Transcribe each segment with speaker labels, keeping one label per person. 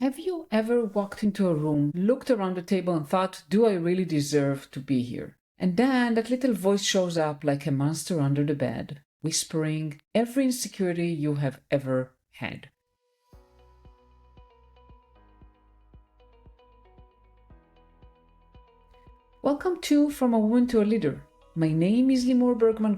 Speaker 1: Have you ever walked into a room, looked around the table and thought, do I really deserve to be here? And then that little voice shows up like a monster under the bed, whispering every insecurity you have ever had. Welcome to From a Woman to a Leader. My name is Limor Bergman.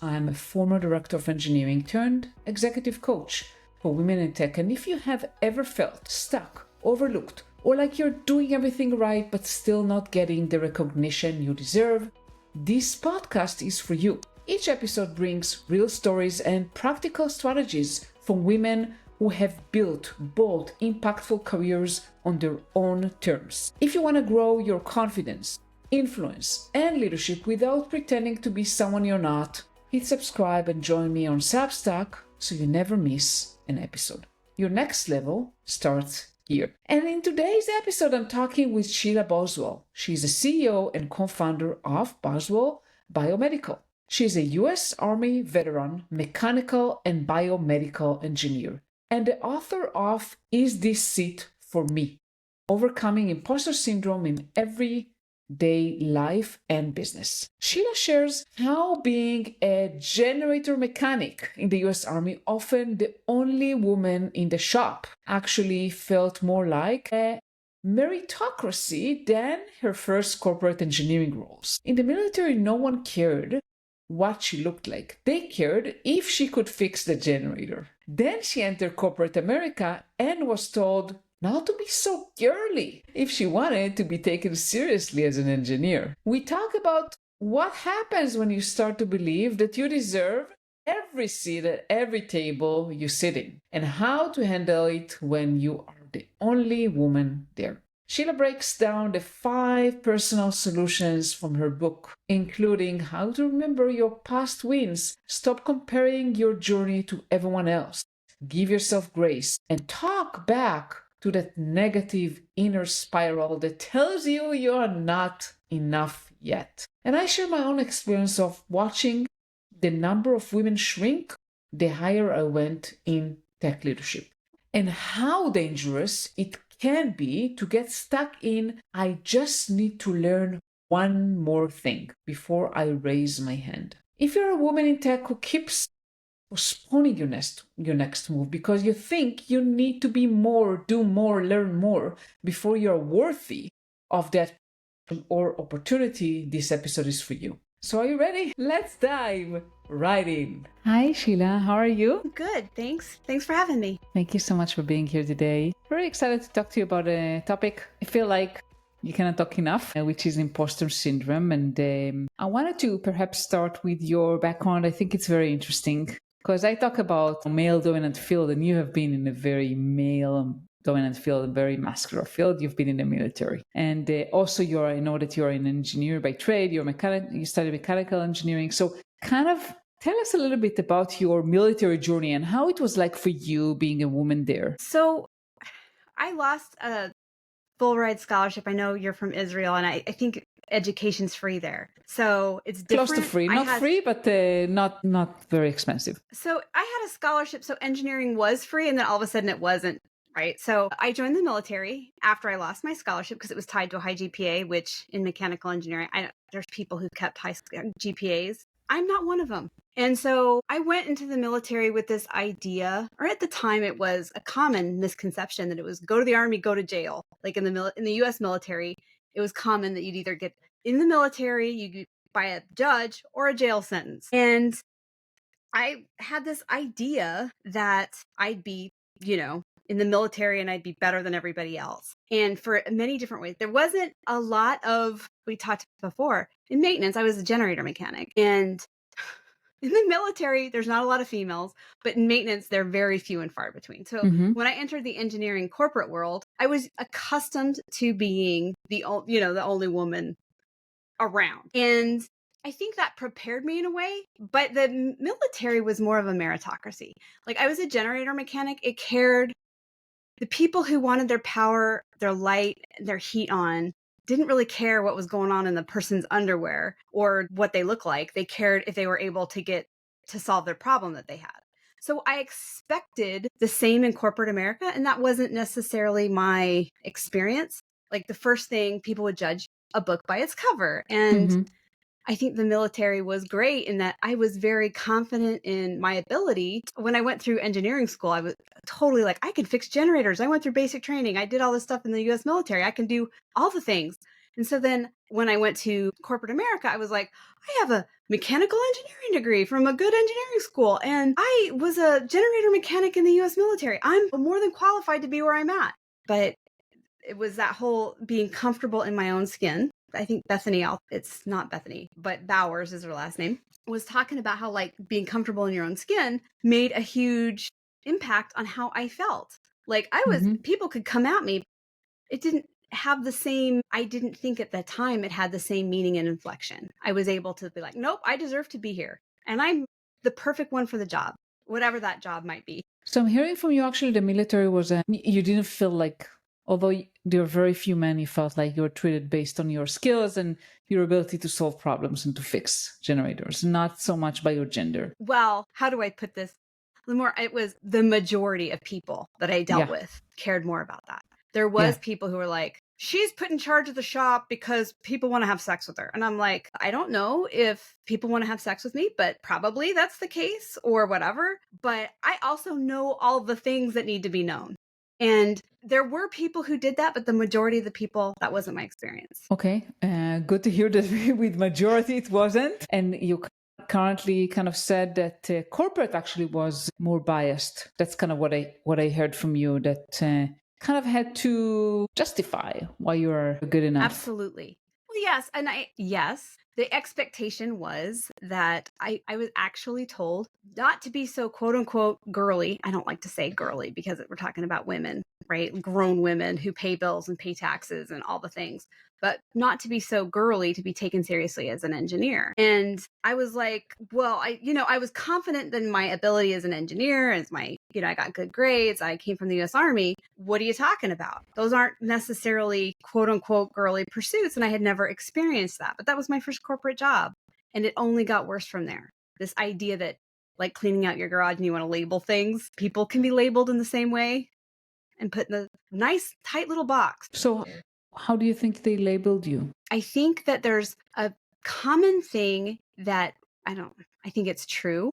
Speaker 1: I'm a former director of engineering turned executive coach for women in tech. And if you have ever felt stuck, overlooked, or like you're doing everything right but still not getting the recognition you deserve, this podcast is for you. Each episode brings real stories and practical strategies from women who have built bold, impactful careers on their own terms. If you want to grow your confidence, influence, and leadership without pretending to be someone you're not, hit subscribe and join me on Substack so you never miss an episode. Your next level starts here. And in today's episode, I'm talking with Sheila Buswell. She's a CEO and co-founder of Buswell Biomedical. She's a U.S. Army veteran, mechanical and biomedical engineer, and the author of Is This Seat for Me? Overcoming Imposter Syndrome in Everyday Life and Business. Sheila shares how being a generator mechanic in the US Army, often the only woman in the shop, actually felt more like a meritocracy than her first corporate engineering roles. In the military, no one cared what she looked like. They cared if she could fix the generator. Then she entered corporate America and was told not to be so girly if she wanted to be taken seriously as an engineer. We talk about what happens when you start to believe that you deserve every seat at every table you sit in, and how to handle it when you are the only woman there. Sheila breaks down the 5 personal solutions from her book, including how to remember your past wins, stop comparing your journey to everyone else, give yourself grace, and talk back to that negative inner spiral that tells you you're not enough yet. And I share my own experience of watching the number of women shrink the higher I went in tech leadership, and how dangerous it can be to get stuck in, I just need to learn one more thing before I raise my hand. If you're a woman in tech who keeps postponing your next move because you think you need to be more, do more, learn more before you're worthy of that or opportunity, this episode is for you. So are you ready? Let's dive right in. Hi Sheila, how are you?
Speaker 2: Good, thanks. Thanks for having me.
Speaker 1: Thank you so much for being here today. Very excited to talk to you about a topic I feel like you cannot talk enough, which is imposter syndrome. And I wanted to perhaps start with your background. I think it's very interesting because I talk about male dominant field, and you have been in a very male dominant field, a very muscular field. You've been in the military, and also I know that you're an engineer by trade. You studied mechanical engineering. So kind of tell us a little bit about your military journey and how it was like for you being a woman there.
Speaker 2: So I lost a full ride scholarship. I know you're from Israel, and I think education's free there. So it's different.
Speaker 1: Close to free, not free, but not very expensive.
Speaker 2: So I had a scholarship. So engineering was free, and then all of a sudden it wasn't. Right. So I joined the military after I lost my scholarship because it was tied to a high GPA, which in mechanical engineering, there's people who kept high GPAs. I'm not one of them. And so I went into the military with this idea, or at the time it was a common misconception that it was go to the Army, go to jail. Like in the US military, it was common that you'd either get in the military, you get by a judge, or a jail sentence. And I had this idea that I'd be, in the military and I'd be better than everybody else. And for many different ways, there wasn't a lot of, we talked before, in maintenance, I was a generator mechanic. And in the military, there's not a lot of females, but in maintenance, they're very few and far between. So when I entered the engineering corporate world, I was accustomed to being the only woman around. And I think that prepared me in a way, but the military was more of a meritocracy. Like I was a generator mechanic. It cared. The people who wanted their power, their light, their heat on didn't really care what was going on in the person's underwear or what they look like. They cared if they were able to solve their problem that they had. So I expected the same in corporate America, and that wasn't necessarily my experience. Like the first thing, people would judge a book by its cover. And I think the military was great in that I was very confident in my ability. When I went through engineering school, I was totally like, I can fix generators. I went through basic training. I did all this stuff in the US military. I can do all the things. And so then when I went to corporate America, I was like, I have a mechanical engineering degree from a good engineering school. And I was a generator mechanic in the US military. I'm more than qualified to be where I'm at. But it was that whole being comfortable in my own skin. I think Bethany, it's not Bethany, but Bowers is her last name, was talking about how like being comfortable in your own skin made a huge impact on how I felt. Like people could come at me. It didn't have the same, I didn't think at the time it had the same meaning and inflection. I was able to be like, nope, I deserve to be here. And I'm the perfect one for the job, whatever that job might be.
Speaker 1: So I'm hearing from you, actually, the military was, you didn't feel like, although there are very few men, you felt like you were treated based on your skills and your ability to solve problems and to fix generators, not so much by your gender.
Speaker 2: Well, how do I put this? Limor, it was the majority of people that I dealt with cared more about that. There was people who were like, she's put in charge of the shop because people want to have sex with her. And I'm like, I don't know if people want to have sex with me, but probably that's the case or whatever. But I also know all the things that need to be known. And there were people who did that, but the majority of the people, that wasn't my experience.
Speaker 1: Okay, good to hear that with majority it wasn't. And you currently kind of said that corporate actually was more biased. That's kind of what I heard from you, that kind of had to justify why you're good enough.
Speaker 2: Absolutely. Well, yes. And the expectation was that I was actually told not to be so quote unquote girly. I don't like to say girly because we're talking about women, right? Grown women who pay bills and pay taxes and all the things, but not to be so girly to be taken seriously as an engineer. And I was like, well, I was confident in my ability as an engineer, as I got good grades. I came from the US Army. What are you talking about? Those aren't necessarily quote unquote girly pursuits. And I had never experienced that, but that was my first corporate job. And it only got worse from there. This idea that like cleaning out your garage and you want to label things, people can be labeled in the same way and put in a nice tight little box.
Speaker 1: So how do you think they labeled you?
Speaker 2: I think that there's a common thing that I think it's true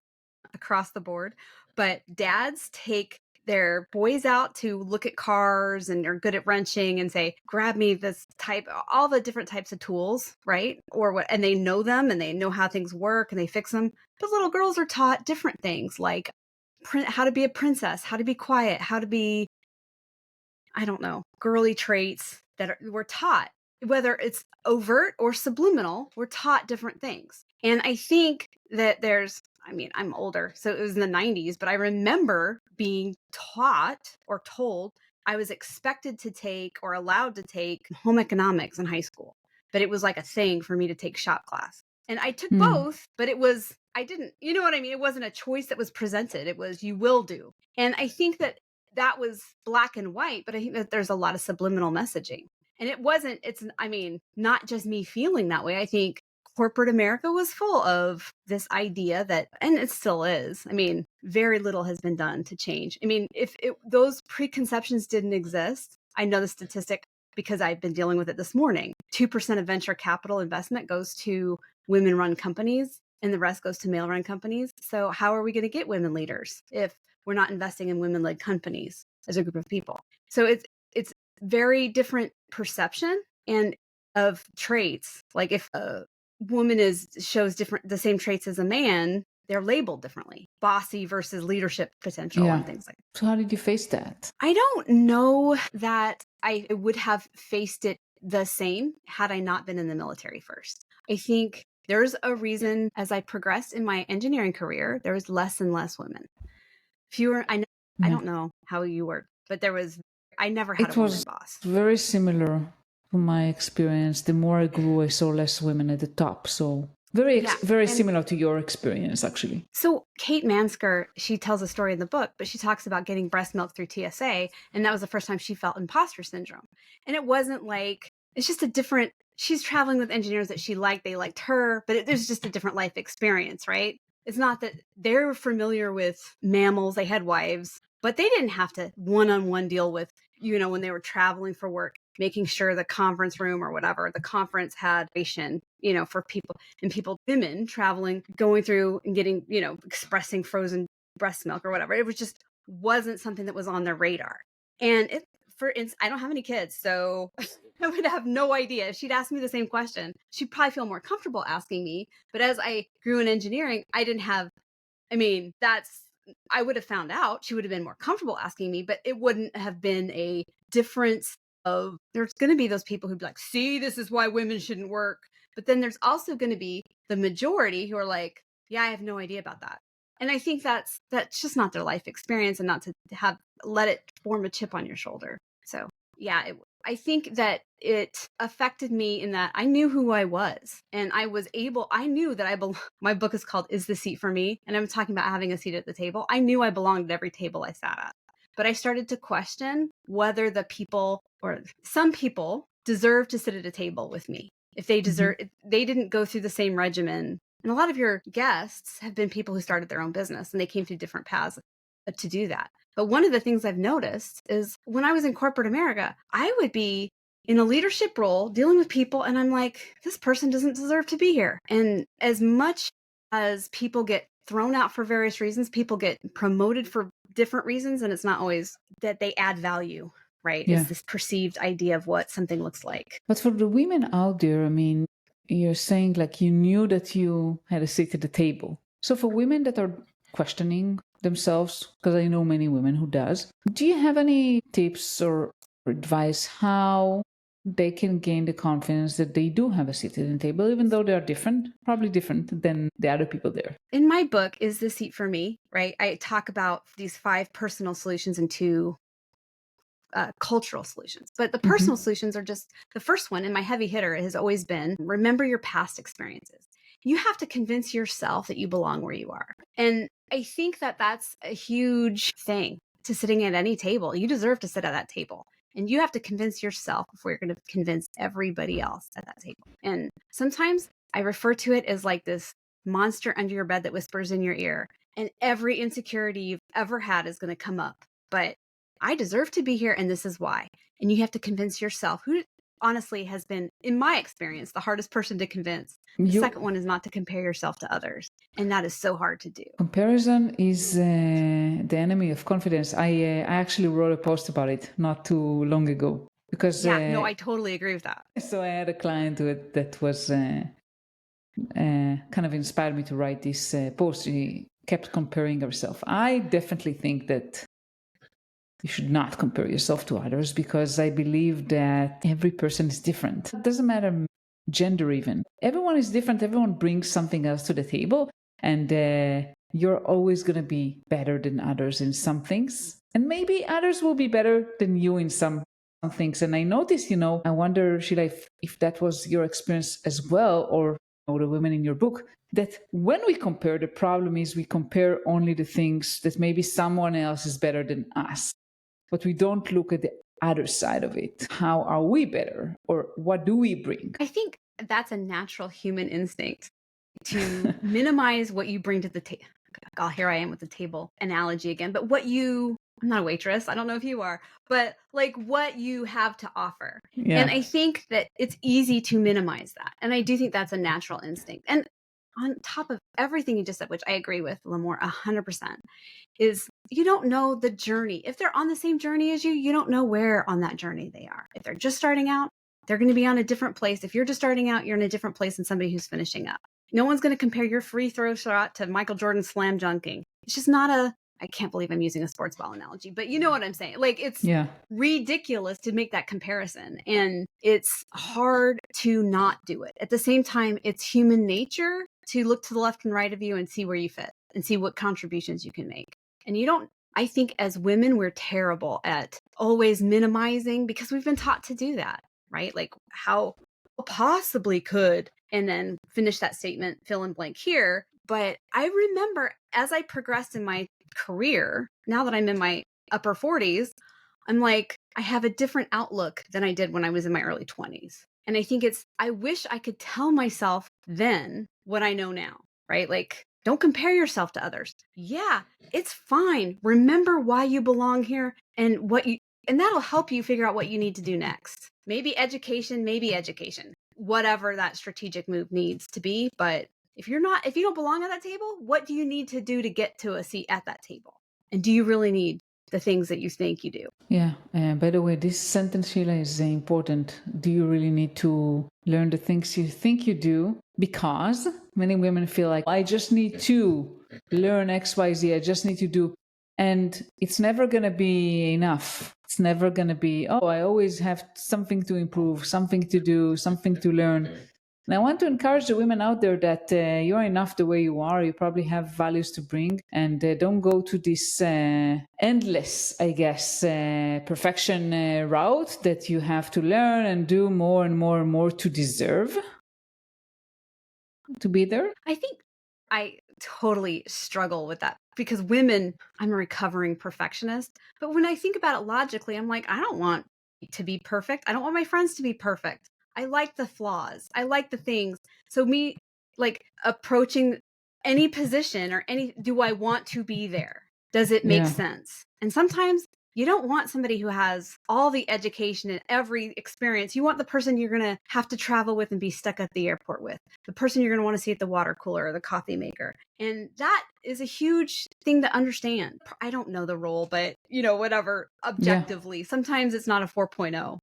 Speaker 2: across the board, but dads take their boys out to look at cars and are good at wrenching and say, grab me this type, all the different types of tools, right? Or what, and they know them and they know how things work and they fix them. But little girls are taught different things like how to be a princess, how to be quiet, how to be, I don't know, girly traits that we're taught, whether it's overt or subliminal, we're taught different things. And I think that I'm older, so it was in the 90s, but I remember being taught or told I was expected to take or allowed to take home economics in high school, but it was like a thing for me to take shop class. And I took both, but I didn't, you know what I mean? It wasn't a choice that was presented. It was, you will do. And I think that was black and white, but I think that there's a lot of subliminal messaging. And it's not just me feeling that way. I think corporate America was full of this idea that, and it still is, very little has been done to change. If those preconceptions didn't exist, I know the statistic because I've been dealing with it this morning. 2% of venture capital investment goes to women-run companies and the rest goes to male-run companies. So how are we going to get women leaders if we're not investing in women-led companies as a group of people? So it's very different perception and of traits. Like if a woman shows the same traits as a man, they're labeled differently. Bossy versus leadership potential and things like that.
Speaker 1: So how did you face that?
Speaker 2: I don't know that I would have faced it the same had I not been in the military first. I think there's a reason as I progressed in my engineering career, there was less and less women. Fewer, I don't know how you work, but I never had a woman boss.
Speaker 1: It was very similar to my experience. The more I grew, I saw less women at the top. So very similar to your experience, actually.
Speaker 2: So Kate Mansker, she tells a story in the book, but she talks about getting breast milk through TSA. And that was the first time she felt imposter syndrome. And it wasn't like, it's just she's traveling with engineers that she liked, they liked her, but there's just a different life experience, right? It's not that they're familiar with mammals, they had wives, but they didn't have to one-on-one deal with, when they were traveling for work, making sure the conference room or whatever, the conference had ration, for people, and women traveling, going through and getting, expressing frozen breast milk or whatever. It was just wasn't something that was on their radar. And for instance, I don't have any kids, so I would have no idea. If she'd ask me the same question, she'd probably feel more comfortable asking me. But as I grew in engineering, I would have found out. She would have been more comfortable asking me, but it wouldn't have been a difference of, there's going to be those people who'd be like, see, this is why women shouldn't work. But then there's also going to be the majority who are like, yeah, I have no idea about that. And I think that's just not their life experience, and not to let it form a chip on your shoulder. So yeah, I think that it affected me in that I knew who I was, and I knew that my book is called Is This Seat for Me? And I'm talking about having a seat at the table. I knew I belonged at every table I sat at, but I started to question whether the people, or some people, deserve to sit at a table with me. If they they didn't go through the same regimen. And a lot of your guests have been people who started their own business, and they came through different paths to do that. But one of the things I've noticed is when I was in corporate America, I would be in a leadership role dealing with people, and I'm like, this person doesn't deserve to be here. And as much as people get thrown out for various reasons, people get promoted for different reasons, and it's not always that they add value, right?
Speaker 1: Yeah.
Speaker 2: It's this perceived idea of what something looks like.
Speaker 1: But for the women out there, you're saying like you knew that you had a seat at the table. So for women that are questioning themselves, because I know many women who does, do you have any tips or advice how they can gain the confidence that they do have a seat at the table, even though they are probably different than the other people there?
Speaker 2: In my book, Is This Seat for Me? Right, I talk about these 5 personal solutions and 2 cultural solutions. But the personal solutions are just the first one, and my heavy hitter has always been, remember your past experiences. You have to convince yourself that you belong where you are. And I think that that's a huge thing to sitting at any table. You deserve to sit at that table. And you have to convince yourself before you're going to convince everybody else at that table. And sometimes I refer to it as like this monster under your bed that whispers in your ear. And every insecurity you've ever had is going to come up. But I deserve to be here, and this is why. And you have to convince yourself, who honestly has been, in my experience, the hardest person to convince. The second one is not to compare yourself to others. And that is so hard to do. Comparison
Speaker 1: is the enemy of confidence. I actually wrote a post about it not too long ago. Because
Speaker 2: I totally agree with that.
Speaker 1: So I had a client that was kind of inspired me to write this post. She kept comparing herself. I definitely think that you should not compare yourself to others, because I believe that every person is different. It doesn't matter gender even. Everyone is different. Everyone brings something else to the table, and you're always going to be better than others in some things. And maybe others will be better than you in some things. And I noticed, I wonder, Sheila, if that was your experience as well, or the women in your book, that when we compare, the problem is we compare only the things that maybe someone else is better than us. But we don't look at the other side of it. How are we better? Or what do we bring?
Speaker 2: I think that's a natural human instinct to minimize what you bring to the table. Oh, here I am with the table analogy again. But I'm not a waitress. I don't know if you are. But like what you have to offer. Yeah. And I think that it's easy to minimize that. And I do think that's a natural instinct. And on top of everything you just said, which I agree with, Limor, 100%, is you don't know the journey. If they're on the same journey as you, you don't know where on that journey they are. If they're just starting out, they're going to be on a different place. If you're just starting out, you're in a different place than somebody who's finishing up. No one's going to compare your free throw shot to Michael Jordan slam dunking. It's just not I can't believe I'm using a sports ball analogy, but you know what I'm saying? Like it's ridiculous to make that comparison, and it's hard to not do it. At the same time, it's human nature to look to the left and right of you and see where you fit and see what contributions you can make. And I think as women, we're terrible at always minimizing, because we've been taught to do that, right? Like how possibly could, and then finish that statement, fill in blank here. But I remember as I progressed in my career, now that I'm in my upper 40s, I'm like, I have a different outlook than I did when I was in my early 20s. And I think I wish I could tell myself then what I know now, right? Like Don't compare yourself to others. Yeah, it's fine. Remember why you belong here and that'll help you figure out what you need to do next. Maybe education, whatever that strategic move needs to be. But if you don't belong at that table, what do you need to do to get to a seat at that table? And do you really need the things that you think you do?
Speaker 1: Yeah. By the way, this sentence, Sheila, is important. Do you really need to learn the things you think you do? Because many women feel like, I just need to learn X, Y, Z. I just need to do. And it's never going to be enough. It's never going to be, oh, I always have something to improve, something to do, something to learn. And I want to encourage the women out there that you're enough the way you are. You probably have values to bring, and don't go to this endless, I guess, perfection route that you have to learn and do more and more and more to deserve to be there.
Speaker 2: I think I totally struggle with that because I'm a recovering perfectionist. But when I think about it logically, I'm like, I don't want to be perfect. I don't want my friends to be perfect. I like the flaws. I like the things. So me like approaching any position or do I want to be there? Does it make sense? And sometimes you don't want somebody who has all the education and every experience. You want the person you're going to have to travel with and be stuck at the airport with, the person you're going to want to see at the water cooler or the coffee maker. And that is a huge thing to understand. I don't know the role, but whatever, objectively, sometimes it's not a 4.0.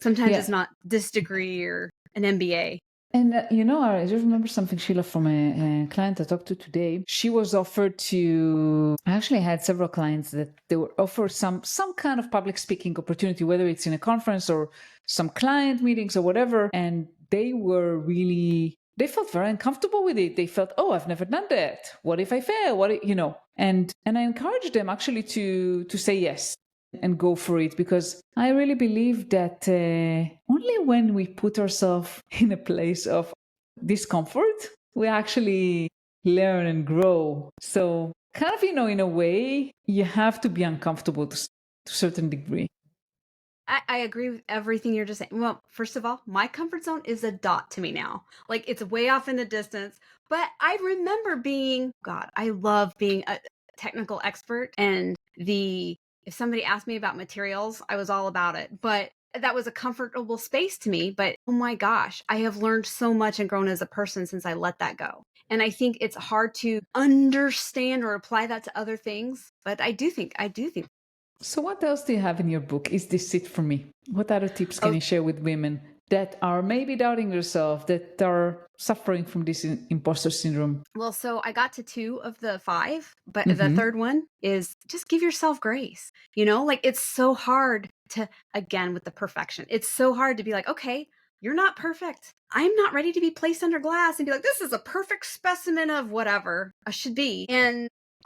Speaker 2: Sometimes it's not this degree or an MBA.
Speaker 1: And I just remember something, Sheila, from a client I talked to today. She was offered to. I actually had several clients that they were offered some kind of public speaking opportunity, whether it's in a conference or some client meetings or whatever. And they felt very uncomfortable with it. They felt, oh, I've never done that. What if I fail? And I encouraged them actually to say yes and go for it, because I really believe that only when we put ourselves in a place of discomfort, we actually learn and grow. So kind of, in a way, you have to be uncomfortable to a certain degree.
Speaker 2: I agree with everything you're just saying. Well, first of all, my comfort zone is a dot to me now. Like it's way off in the distance. But I remember I love being a technical expert, and if somebody asked me about materials, I was all about it. But that was a comfortable space to me. But oh my gosh, I have learned so much and grown as a person since I let that go. And I think it's hard to understand or apply that to other things. But I do think.
Speaker 1: So what else do you have in your book? Is this it for me? What other tips can you share with women that are maybe doubting themselves, that are suffering from this imposter syndrome?
Speaker 2: Well, so I got to 2 of the 5, but the third one is just give yourself grace. Like it's so hard to, again, with the perfection, it's so hard to be like, okay, you're not perfect. I'm not ready to be placed under glass and be like, this is a perfect specimen of whatever I should be.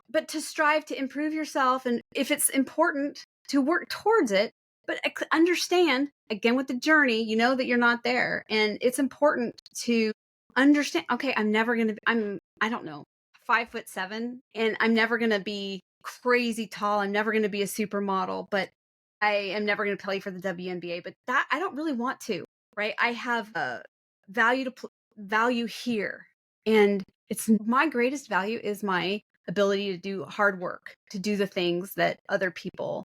Speaker 2: But to strive to improve yourself, and if it's important to work towards it, but understand, again, with the journey, that you're not there. And it's important to understand, okay, I don't know, 5'7", and I'm never going to be crazy tall. I'm never going to be a supermodel, but I am never going to play for the WNBA, but that I don't really want to, right? I have a value here. And it's my greatest value is my ability to do hard work, to do the things that other people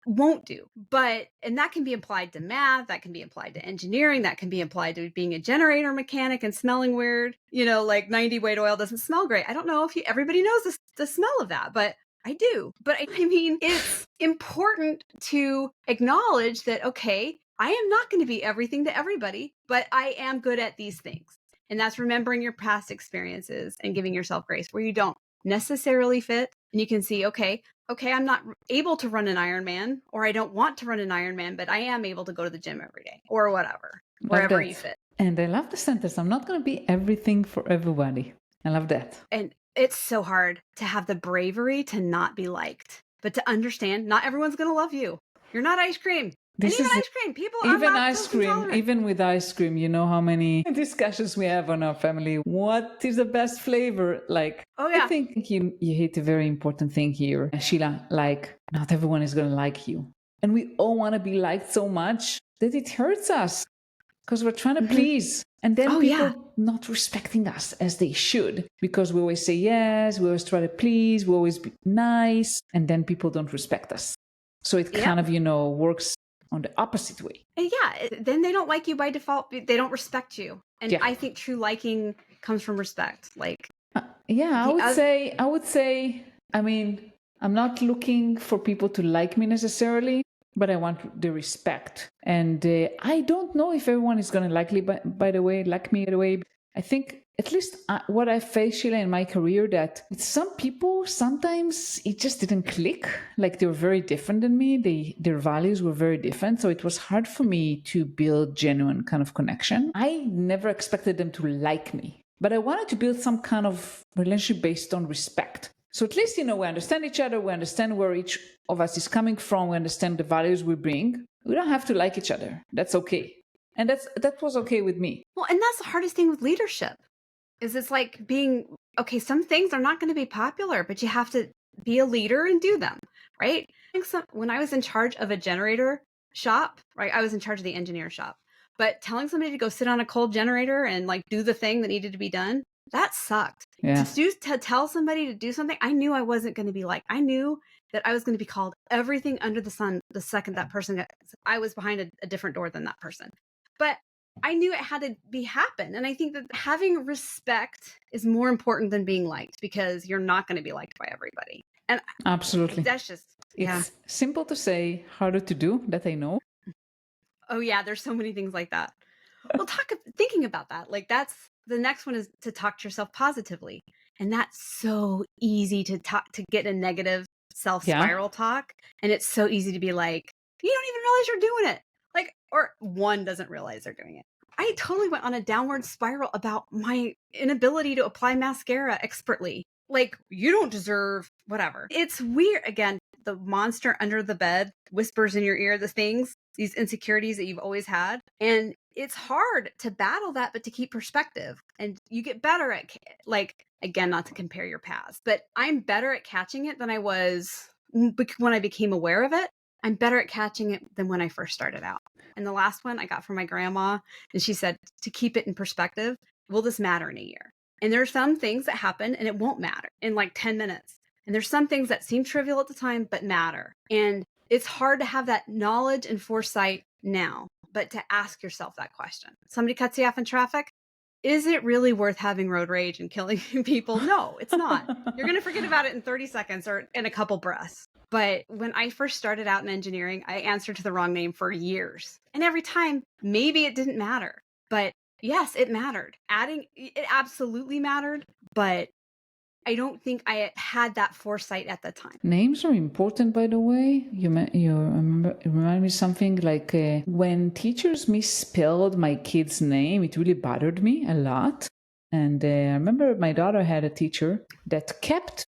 Speaker 2: won't do. And that can be applied to math, that can be applied to engineering, that can be applied to being a generator mechanic and smelling weird, like 90 weight oil doesn't smell great. I don't know if everybody knows the smell of that, but I do. But I mean, it's important to acknowledge that, okay, I am not going to be everything to everybody, but I am good at these things. And that's remembering your past experiences and giving yourself grace where you don't necessarily fit. And you can see, okay, I'm not able to run an Ironman, or I don't want to run an Ironman, but I am able to go to the gym every day or whatever, wherever you fit.
Speaker 1: And I love the sentence, I'm not going to be everything for everybody. I love that.
Speaker 2: And it's so hard to have the bravery to not be liked, but to understand not everyone's going to love you. You're not ice cream. Ice cream. People are
Speaker 1: even ice cream, even with ice cream, you know how many discussions we have on our family. What is the best flavor? Like,
Speaker 2: oh yeah,
Speaker 1: I think you hit a very important thing here, Sheila. Like, not everyone is going to like you, and we all want to be liked so much that it hurts us. because we're trying to please. And then
Speaker 2: Oh,
Speaker 1: people
Speaker 2: yeah.
Speaker 1: not respecting us as they should, because we always say yes, we always try to please, we always be nice, and then people don't respect us. So it kind of, works on the opposite way.
Speaker 2: And then they don't like you by default. They don't respect you. And I think true liking comes from respect. I
Speaker 1: would say, I mean, I'm not looking for people to like me necessarily, but I want the respect. And I don't know if everyone is going to like me, by the way. I think at least what I faced, Sheila, in my career, that with some people, sometimes it just didn't click. Like they were very different than me. Their values were very different. So it was hard for me to build genuine kind of connection. I never expected them to like me, but I wanted to build some kind of relationship based on respect. So at least, we understand each other. We understand where each of us is coming from. We understand the values we bring. We don't have to like each other. That's okay. And that was okay with me.
Speaker 2: Well, and that's the hardest thing with leadership is it's like being, okay, some things are not going to be popular, but you have to be a leader and do them, right? When I was in charge of a generator shop, right, I was in charge of the engineer shop, but telling somebody to go sit on a cold generator and do the thing that needed to be done, that sucked.
Speaker 1: Yeah.
Speaker 2: To tell somebody to do something, I knew I wasn't going to be liked. I knew that I was going to be called everything under the sun the second that person I was behind a different door than that person. But I knew it had to happen. And I think that having respect is more important than being liked, because you're not going to be liked by everybody. And
Speaker 1: absolutely.
Speaker 2: That's just,
Speaker 1: it's simple to say, harder to do, that I know.
Speaker 2: Oh yeah, there's so many things like that. Well, thinking about that, that's the next one is to talk to yourself positively. And that's so easy to get a negative self-spiral talk. And it's so easy to be like, you don't even realize you're doing it. Or one doesn't realize they're doing it. I totally went on a downward spiral about my inability to apply mascara expertly. You don't deserve whatever. It's weird. Again, the monster under the bed whispers in your ear these insecurities that you've always had. And it's hard to battle that, but to keep perspective. And you get better at, again, not to compare your past, but I'm better at catching it than I was when I became aware of it. I'm better at catching it than when I first started out. And the last one I got from my grandma, and she said, to keep it in perspective, will this matter in a year? And there are some things that happen and it won't matter in 10 minutes. And there's some things that seem trivial at the time, but matter. And it's hard to have that knowledge and foresight now, but to ask yourself that question. Somebody cuts you off in traffic. Is it really worth having road rage and killing people? No, it's not. You're going to forget about it in 30 seconds or in a couple breaths. But when I first started out in engineering, I answered to the wrong name for years. And every time, maybe it didn't matter. But yes, it mattered. It absolutely mattered. But I don't think I had that foresight at the time.
Speaker 1: Names are important, by the way. You remind me something like when teachers misspelled my kid's name, it really bothered me a lot. And I remember my daughter had a teacher that kept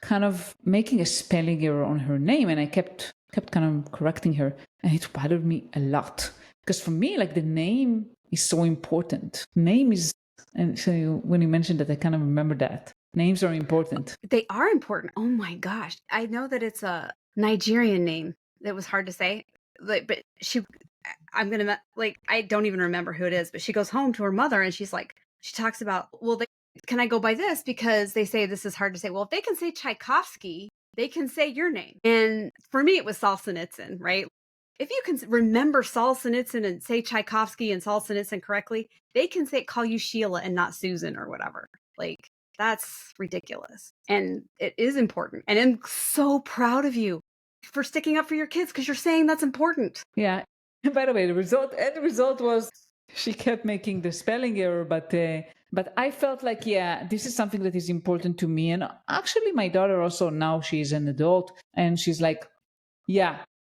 Speaker 1: kind of making a spelling error on her name, and I kept kind of correcting her, and it bothered me a lot, because for me, the name is so important. Name is, and so when you mentioned that, I kind of remember that names are important.
Speaker 2: They are important. Oh my gosh, I know that it's a Nigerian name that was hard to say, but I don't even remember who it is, but she goes home to her mother and she talks about, well, can I go by this? Because they say this is hard to say. Well, if they can say Tchaikovsky, they can say your name. And for me, it was Solzhenitsyn, right? If you can remember Solzhenitsyn and say Tchaikovsky and Solzhenitsyn correctly, they can call you Sheila and not Susan or whatever. That's ridiculous. And it is important. And I'm so proud of you for sticking up for your kids, because you're saying that's important.
Speaker 1: Yeah. By the way, the result was she kept making the spelling error, but I felt this is something that is important to me. And actually, my daughter also, now she's an adult, and she's like,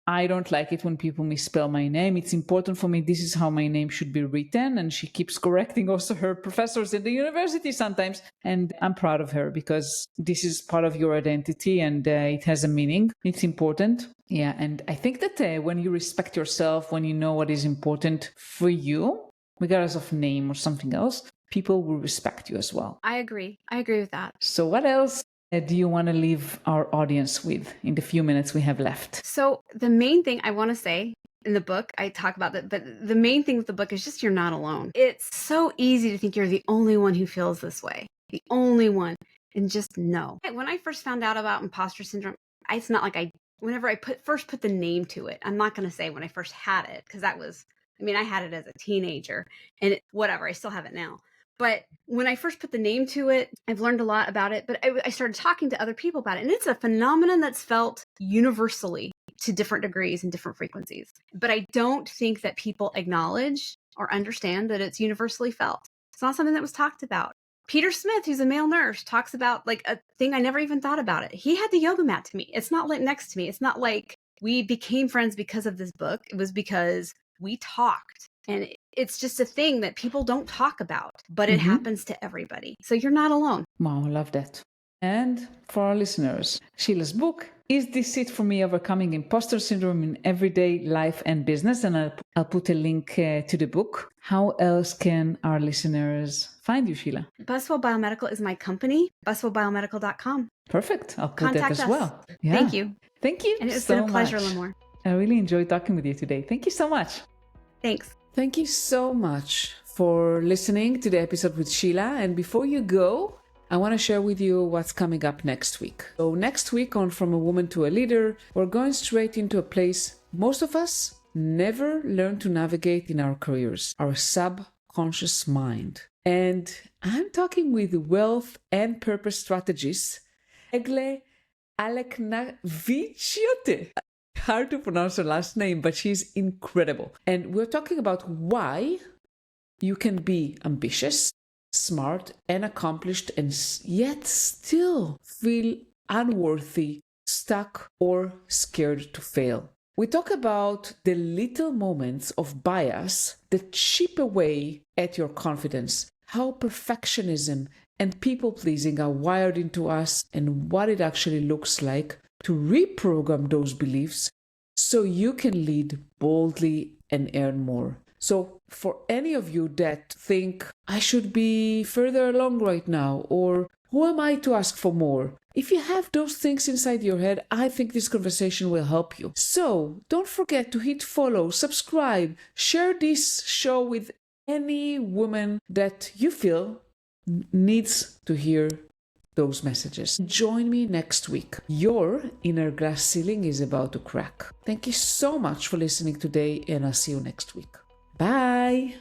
Speaker 1: I don't like it when people misspell my name. It's important for me. This is how my name should be written. And she keeps correcting also her professors in the university sometimes. And I'm proud of her, because this is part of your identity, and it has a meaning. It's important. Yeah. And I think that when you respect yourself, when you know what is important for you, regardless of name or something else, people will respect you as well.
Speaker 2: I agree. I agree with that.
Speaker 1: So what else do you want to leave our audience with in the few minutes we have left?
Speaker 2: So the main thing I want to say in the book, I talk about that. But the main thing with the book is just you're not alone. It's so easy to think you're the only one who feels this way, the only one, and just no. When I first found out about imposter syndrome, it's not like whenever I first put the name to it, I'm not going to say when I first had it, because I had it as a teenager and whatever, I still have it now. But when I first put the name to it, I've learned a lot about it, but I started talking to other people about it. And it's a phenomenon that's felt universally to different degrees and different frequencies. But I don't think that people acknowledge or understand that it's universally felt. It's not something that was talked about. Peter Smith, who's a male nurse, talks about like a thing I never even thought about it. He had the yoga mat to me. It's not lit next to me. It's not like we became friends because of this book. It was because we talked. And it's just a thing that people don't talk about, but it happens to everybody. So you're not alone.
Speaker 1: Wow, I love that. And for our listeners, Sheila's book, Is This It For Me? Overcoming Imposter Syndrome in Everyday Life and Business. And I'll put a link to the book. How else can our listeners find you, Sheila?
Speaker 2: Buswell Biomedical is my company, buswellbiomedical.com.
Speaker 1: Perfect. I'll put
Speaker 2: Contact
Speaker 1: that as
Speaker 2: us.
Speaker 1: well. Yeah.
Speaker 2: Thank you.
Speaker 1: Thank you.
Speaker 2: And it's
Speaker 1: so
Speaker 2: been a pleasure,
Speaker 1: much.
Speaker 2: Limor.
Speaker 1: I really enjoyed talking with you today. Thank you so much.
Speaker 2: Thanks.
Speaker 1: Thank you so much for listening to the episode with Sheila. And before you go, I want to share with you what's coming up next week. So next week on From a Woman to a Leader, we're going straight into a place most of us never learn to navigate in our careers, our subconscious mind. And I'm talking with wealth and purpose strategist, Egle Aleknaviciote. Hard to pronounce her last name, but she's incredible. And we're talking about why you can be ambitious, smart, and accomplished, and yet still feel unworthy, stuck, or scared to fail. We talk about the little moments of bias that chip away at your confidence, how perfectionism and people-pleasing are wired into us, and what it actually looks like to reprogram those beliefs so you can lead boldly and earn more. So for any of you that think, I should be further along right now, or who am I to ask for more? If you have those things inside your head, I think this conversation will help you. So don't forget to hit follow, subscribe, share this show with any woman that you feel needs to hear those messages. Join me next week. Your inner glass ceiling is about to crack. Thank you so much for listening today, and I'll see you next week. Bye.